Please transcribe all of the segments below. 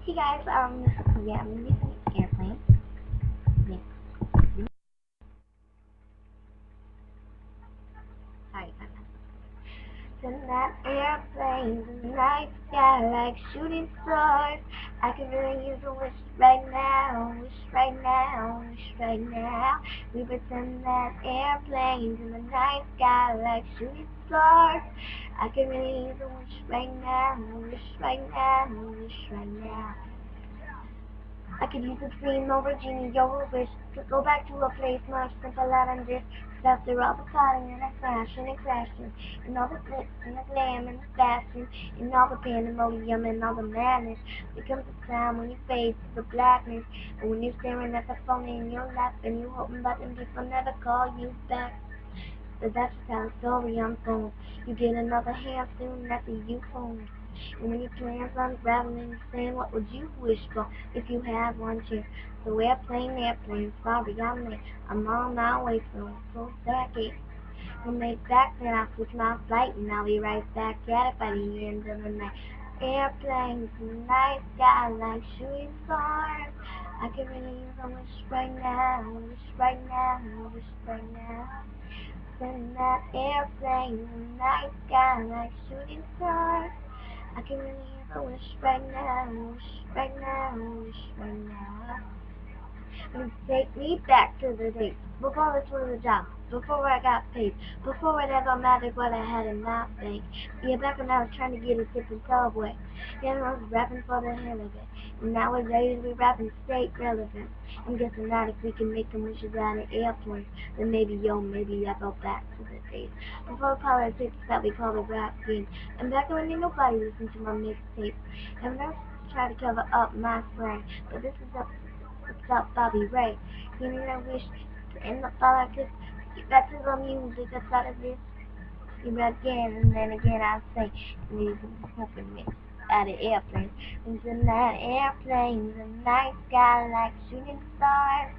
Hey guys, yeah, I'm using an airplane. Yeah. Sorry about that. Send that airplane in the night sky like shooting stars. I can really use a wish right now, wish right now, wish right now. We pretend that airplanes in the night sky like shooting stars. I can really use a wish right now, wish right now, wish right now. I could use a dream over genie or a wish to go back to a place much simpler than this. 'Cause after all the fighting and the crashing and crashing, and all the glitz and the glam and the fashion, and all the pandemonium and all the madness, becomes a clown when you fade to the blackness. And when you're staring at the phone in your lap and you're hoping button people never call you back. But that's just how the story unfolds. You get another hand soon after you phone. And when your plans unraveling, saying what would you wish for if you had one chance? So airplane, sorry I'm late. I'm on my way so back it. We'll make back then I'll switch my flight and I'll be right back at it by the end of the night. Airplanes, night sky like shooting stars. I can really use a wish right now, wish right now, wish right now. Send that airplane, night sky like shooting stars. I can really use a wish right now, wish right now, wish right now. And take me back to the days before this was a job, before I got paid, before it ever mattered what I had in my bank. Yeah, back when I was trying to get a tip in Subway, then I was rapping for the hell of it. And nowadays we rapping state relevant. I'm guessing that if we can make them wishes out of airplanes, then maybe I go back to the days before politics that we call the rap game. And back when ain't nobody listened to my mixtape. And I try to cover up my slang, but this is what's up, Bobby Ray. You know, I wish to end up all I could get back to the music outside of this. You know, again, and then again I say, need hoping mix out of airplanes. Into that airplane, the night sky like shooting stars.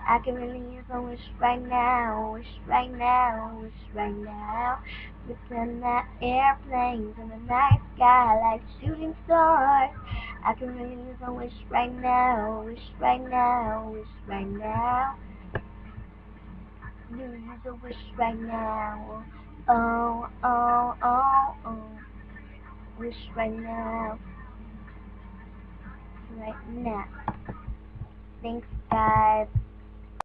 I can really use a wish right now, wish right now, wish right now. Pretend that airplanes in the night sky like shooting stars. I can really use a wish right now, wish right now, wish right now. Really use a wish right now. Oh, oh, oh, oh. Wish right now, right now. Thanks, guys.